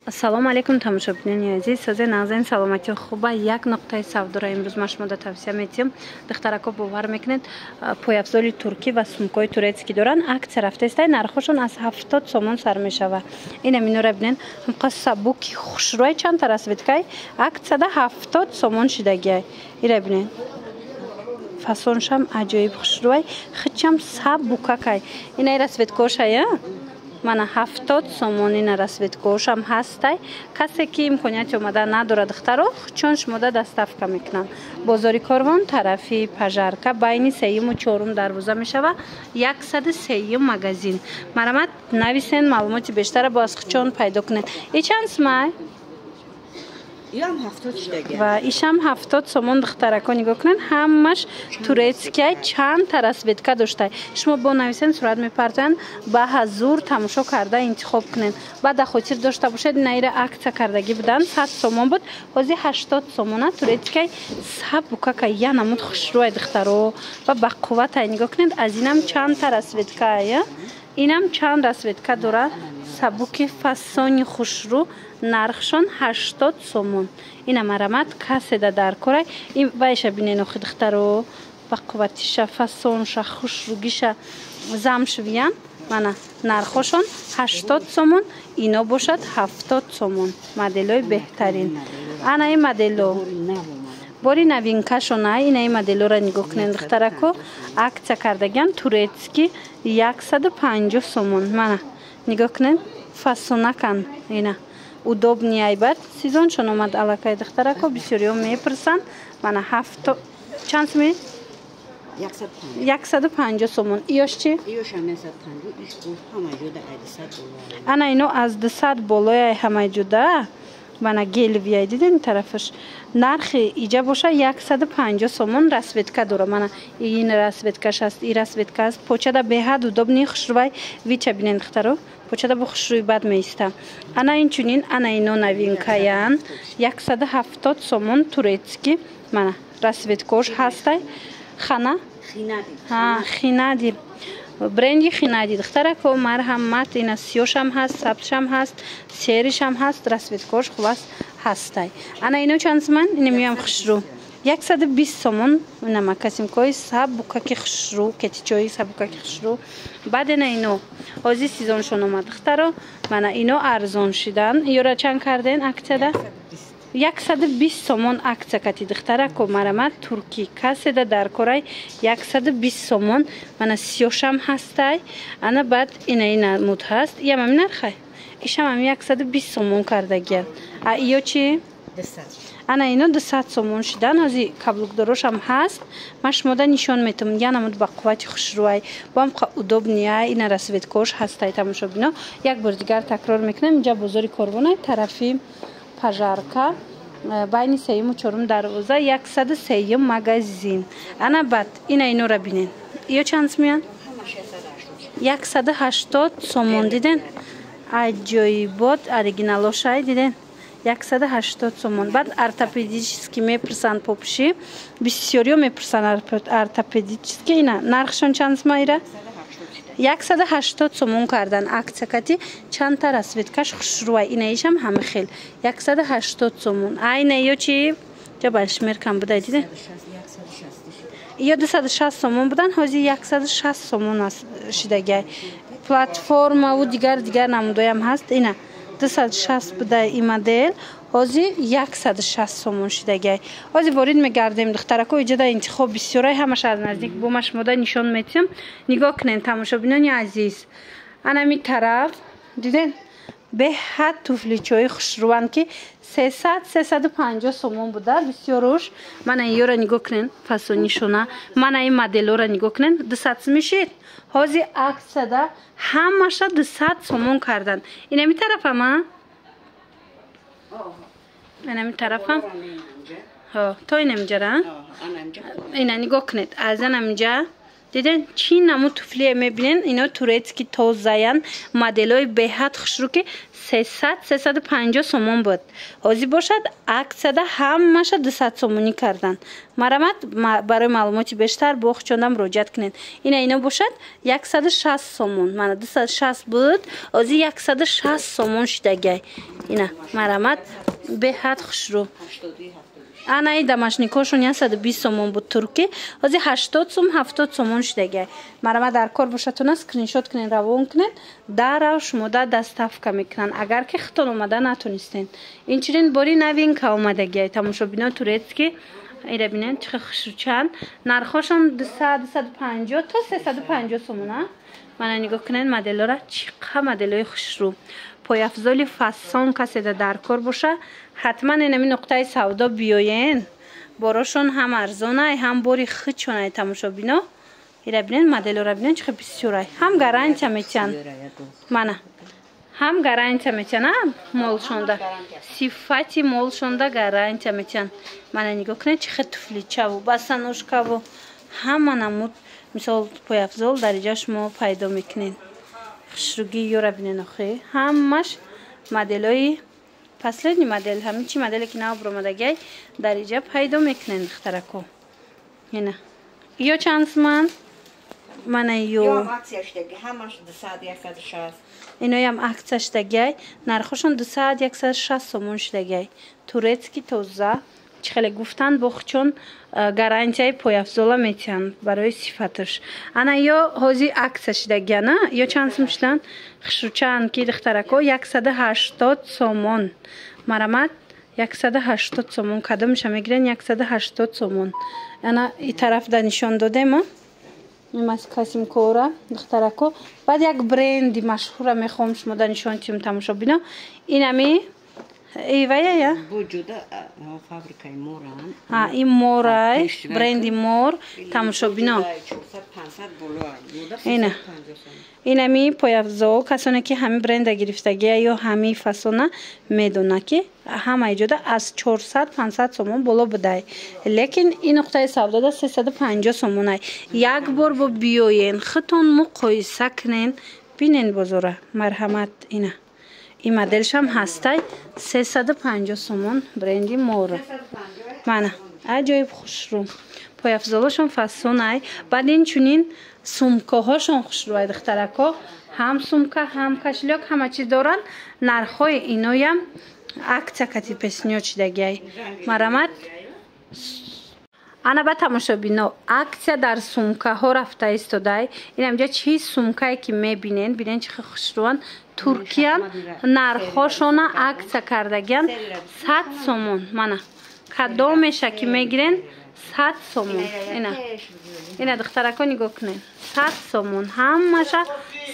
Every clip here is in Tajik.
Ассалому алейкум тамошобинини азиз, сазе нағзаин саломати хуба як нуқтаи савдора имрӯз ма шумода тавсия метиҳам. духтарако бовар мекунед пойафзоли туркӣ ва сумкои турецкӣ доранд. аксия рафтаистай нархошон аз 70 сомон сар мешава. ина минора бинен ҳамқа сабуки хушрӯй чанд расветкай аксияда 70 сомон шидагиай. ира бинен фасоншам аҷоиб хушрӯй хичам сабукакай. ина расветкошая мана 70 сомон ина расветкошам ҳастай. касе ки имконияти омада надорад духтаро чон шумода доставка мекунам. бозори Корвон тарафи Пажарка байни 3-ум 4-ум дарвоза мешава. 103-ум магазин. марамат нависен маълумоти бештара бо аз чон пайдо кунед. чанд смай? Ям 70 шидагия. Ва ишам 70 сомон духтарако нигоҳ кунед. ҳамаш турецкия чанд та расветка доштай. шумо бо нависен сурат мепартоянд ба ҳазур тамошо карда интихоб кунед. баъд хотир дошта бошед наира акция кардагӣ буданд 100 сомон буд. ҳозир 80 сомона турецкия сабукака я намуд хушрӯй духтаро ва ба қувватай нигоҳ кунед. аз инам чанд та расветка я инам чанд расветка дора сабуки фасони хушрӯ нархшон 80 сомон. ина марамат каседа дар корай ин вайша бинен охи духтаро ба қувватиша фасонша хушрӯгиша замшвиян мана нархошон 80 сомон ино бошад 70 сомон. моделои беҳтарин ана ин модело бори новинкашона ина ин моделора нигоҳ кунед духтарако акция кардагиан турецки 150 сомон. мана нигоҳ кунед фасонакан ина удобни айбат сезоншон омад аллакай духтарако бисёриҳо мепурсанд. мана 70 чанд сомон 150 сомон. иёш чи ана ино аз 200 болояй ҳамаи ҷуда мана гелвияй диден тарафаш нархи иҷа боша 150 сомон расветка дора. мана ин расветкаш аст ин расветка аст почада беҳад удобни хушрӯй вича бинен духтаро почада бо хушрӯи бад меиста. ана инчунин ана ино новинкаян 170 сомон турецки мана расветкош ҳастай хана хинади бренди хинади духтарако марҳамат ина сиёшам ҳаст сабзшам ҳаст серишам ҳаст расветкош хубаст ҳастай. ана ино чанд сомон ина миёям хушрӯ 120 сомон ина макасимкои сабукаки хушрӯ кетичои сабукаки хушрӯ. баъд ина ино ҳозир сезоншон омад духтаро мана ино арзон шидан. ёра чанд карден акцияда 120 сомон акция кати духтарако марамат турки каседа дар корай 120 сомон мана сиёшам ҳастай. ана баъд ина муд ҳаст ям ами нархай ишам ами 120 сомон кардагиан. а иё чи ана ино 200 сомон шидан. ҳозир каблукдорошам ҳаст. ман шумода нишон метавонам я намуд ба қуввати хушрӯй бо ҳамқа удобния ина расветкош ҳастай. тамошобино як бор дигар такрор мекунам инҷа бозори Корвонай тарафи Пажарка байни 3-ум 4-ум дарвоза 103-ум магазин. ана баъд ина инора бинен иё чанд меян 180 сомон диден аҷоибот оригиналошай диден 180 сомон. баъд ортопедически мепурсанд попуши бисёриҳо мепурсанд ортопедически ина нархшон чанд смаира 180 сомон кардан акция кати чанд та расветкаш хушрӯй ина ишам ҳама хел 180 сомон. айна ё чи ҷабалшмер кам будай диден ё 260 сомон будан ҳозир 160 сомон аст шидагиай. платформаву дигар намудоям ҳаст ина 260 будай ин модел ҳозир 160 сомон шидагиай. ҳозир ворид мегардем духтарако иҷода интихоб бисёрай ҳамаш аз наздик бо ма шумода нишон метиҳам. нигоҳ кунед тамошобинони азиз ана ми тараф диден беҳад туфличои хушрӯанд ки 300-350 сомон буда бисёруш. мана иёра нигоҳ кунед фасонишона мана ин моделора нигоҳ кунед 200 мешид. ҳозир аксияда ҳамаша 200 сомон кардан. ина ми тарафама ина ми тарафам то ина миҷара ина нигоҳ кунед аз ана миҷа دیدین چی نمو توفلی میبینین اینا تورецکی تازه‌ین مدلای بهت خوشرو که 300-350 سومون بود حاضی باشد عکسده همش 200 سومونی کردن مرامت برای معلوماتی بیشتر با خودتون مراجعه کنین اینا باشد 160 سومون من 260 بود حاضی 160 سومون شدگی اینا مرامت بهت خوشرو انا ای دمشنیکاشون 120 سومون بود ترکی حاضی 80 سوم 70 سومون شدگی مرامت در کار باشتون اسکرین شات کنین روان کنین در شما دستافکا میکنن اگر که خودتون اومده نتونستین اینچنین باری نوین که اومدگی تماشابینا تورецکی اینا ببینین چه خوشروچن نرخشون 250 تا 350 سومونه من نگاه کنین مدل را چقدر مدلای خوشرو پای افزال فسان کسی در کار باشه حتما اینمی نقطه سودا بیاین باراشون هم ارزانه هم باری خود چونه تماشابینا اینا ببینین مدل را ببینین چه بسیاره هم گارانتی میتن منه هم گارانتی میتن مولشوندا صفاتی مولشوندا گارانتی میتن من نگاه کنین چه توفلی چاو باسانوشکا و هم نمود مثال پای افزال درجهش ما پیدا میکنین خوشروگی یورا ببینین آخه همش مدلای پسلنی مدل همین چی مدلی که نو برامدگی درجه پیدا میکنین دخترکو اینا یا چند من یو عکسش دیگه همش 200-160 اینا هم عکسش دیگه نرخشون 200-160 سومون شدگی تورецکی تازه چخیلی گفتن بخچون گارانتی پای افزالا میتین برای صفتش انا یا حاضی عکسش دیگه نه یا چند سمشلن خشوچن که دخترکو 180 سومون مرامت 180 سومون کدامش میگیرن 180 سومون انا این طرف دا نشان داده ما از کاسیم کورا دخترکو بعد یک برندی مشهور میخوام شما دا نشان تیم تماشا بینا اینمی ایوه یا وجوده فابریکای موران این مورای برندی مور تماشا بینا اینمی پای افزا کسانی که همین برند گرفتگی یا همین فسونه میدونه که همه ایجاده از 400-500 سومون بالا بده لیکن این نقطه سودا دا 350 سومونه یک بار با بیاین خودتون مقایسه کنین بینین بازاره مرحمت اینه این مدلش هم هسته 350 سومون برندی مور منه عجایب خوشرو پای افزالاشون فسونه بعد این چونین سومکه هاشون خوشروی دخترکا هم سومکه هم کشلیک همه چی دارن نرخای اینای هم عکس کتی پسنیو چیدگی مرامت انا با تماشا بینا عکس در سومکه ها رفته ایستاده این همجا چی سومکه که میبینین بینین چه خوشروان ترکیه نرخاشون عکس کردگین 100 سومون منه کدامش که میگیرین 100 سومون اینا دخترکا نگاه کنین 100 سومون همش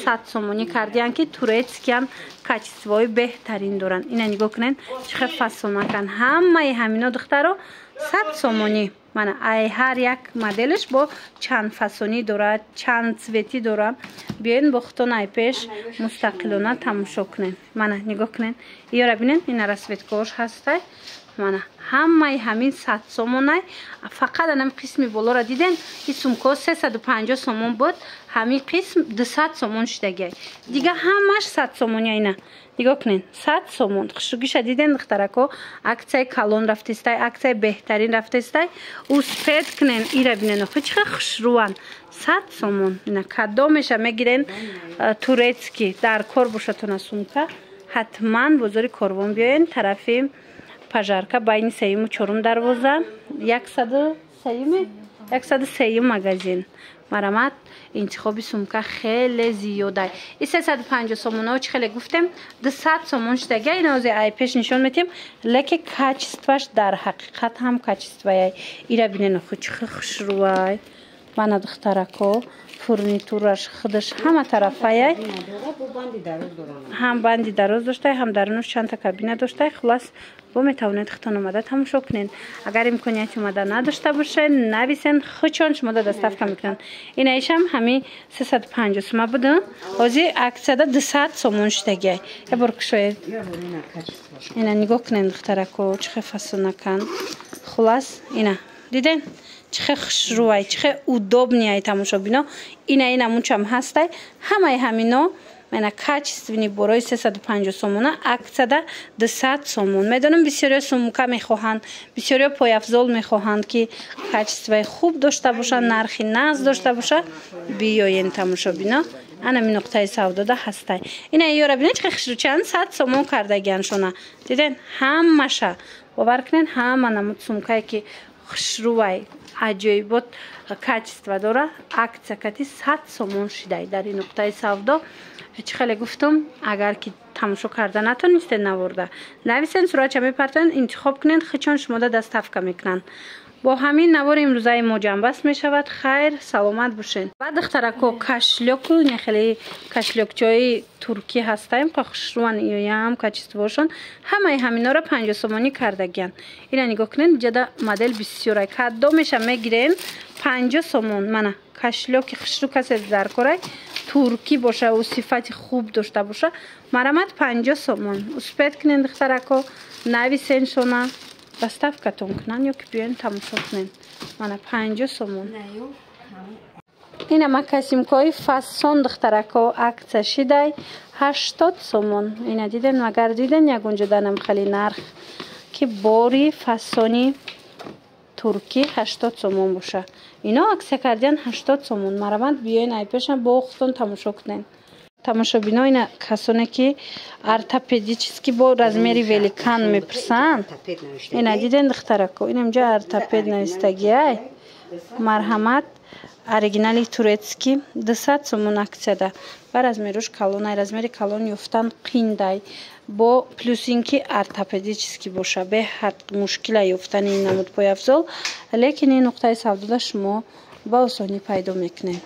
100 سومونی کردین که تورецکی هم کچسوای بهترین دارن اینا نگاه کنین چه فسونه کن همه همینا دخترا 100 سومونی من هر یک مدلش با چند فسونی داره چند سویتی داره بیاین با خودتون ای پیش مستقلانه تماشا کنین من نگاه کنین یا را ببینین این رسویتکاش هسته من همه همین 100 سومونه فقط انم قسمی بالا را دیدین این سومکا 350 سومون بود همین قسم 200 سومون شدگی دیگه همش 100 سومونی اینا نگاه کنین 100 سومون خوشگیش دیدین دخترکو عکسای کالون رفتسته عکسای بهترین رفتسته او سپید کنین ای را ببینین چه خوشروان 100 سومون اینا کدامش میگیرین تورецکی در کار باشتون سومکا حتما بازار کاروان بیاین طرفی پژارکا بین 3 و 4 دروازه 103 مغازین مرامت انتخاب سومکا خیلی زیاده این 350 سومونه چه خیلی گفتم 200 سومون شدگی این از ای پیش نشون میتیم لکه کچستوش در حقیقت هم کچستوی ایرا بینین خود چه خوشروای من دخترکو فرنیتورش خودش همه طرفه هم بندی دراز داشته هم درونش چند تا کابینه داشته خلاص با میتونید خودتون اومده تماشا کنین اگر امکانیت اومده نداشته باشه نویسین خودشون شما دستافکا میکنن این ایش هم همین 350 سومه بوده حاضی اکسده 200 سومون شدگی یه بار کشوید اینا نگاه کنین دخترکو چه فسونه کن خلاص اینا دیدین چه خشروای چه удобнее тамошобино ина мунчам ҳастай ҳамаи ҳамино мена качествени борои 350 сомона акцияда 200 сомон медонам бисёриё сумка мехоҳанд бисёриё пойафзол мехоҳанд ки качестваи хуб дошта боша нархи нағз дошта боша биёен тамошобино ана ми нуқтаи савдода ҳастай ина ёра бинед чӣ хишручан 100 сомон кардагианшона диден ҳамаша бовар кунен ҳама намуд сумкае ки хишрувай аҷоибот качества дора акция кати 100 сомон шидай дар ин нуқтаи савдо چی خیلی گفتم اگر که تماشا کرده نتونستید نورده نویسین سرعت میپرتن انتخاب کنین خچان شما دستفکه میکنن با همین نوار امروزه ما جنبست میشود خیر سلامت باشین بعد دخترکو کشلوک نه خیلی کشلوکچای ترکی هستیم که خشروان ایام کچیستوشون همه همینا رو 50 سومانی کردگیان اینا نگاه کنین جدا مدل بسیاره کدو میشه میگیرین 50 سومون منه کشلوک خشرو کسی در کره ترکی باشه و صفت خوب داشته باشه مرامت 50 سومون اسپید کنین دخترکو نویسین شما دستفکتون کنن یا که بیاین تماشا کنین من 50 سومون این ما کسیمکای فاسون دخترکو акция شیدای 80 سومون اینا دیدن مگر دیدن یک اونجا دانم خیلی نرخ که باری فاسونی ترکی 80 سومون باشه اینا акция کردن 80 سومون مرامت بیاین ای پیشن با خودتون تماشا کنین тамошобино ина касоне ки ортопедически бо размери великан мепирсанд ина диден духтарако ин инҷа ортопед навистагиай марҳамат оригинали турецки 200 сомон аксияда ва размеруш калонай размери калон ёфтан қиндай бо плюс ин ки ортопедически боша беҳад мушкила ёфтани ин намуд пойафзол лекин ин нуқтаи савдода шумо ба осонӣ пайдо мекунед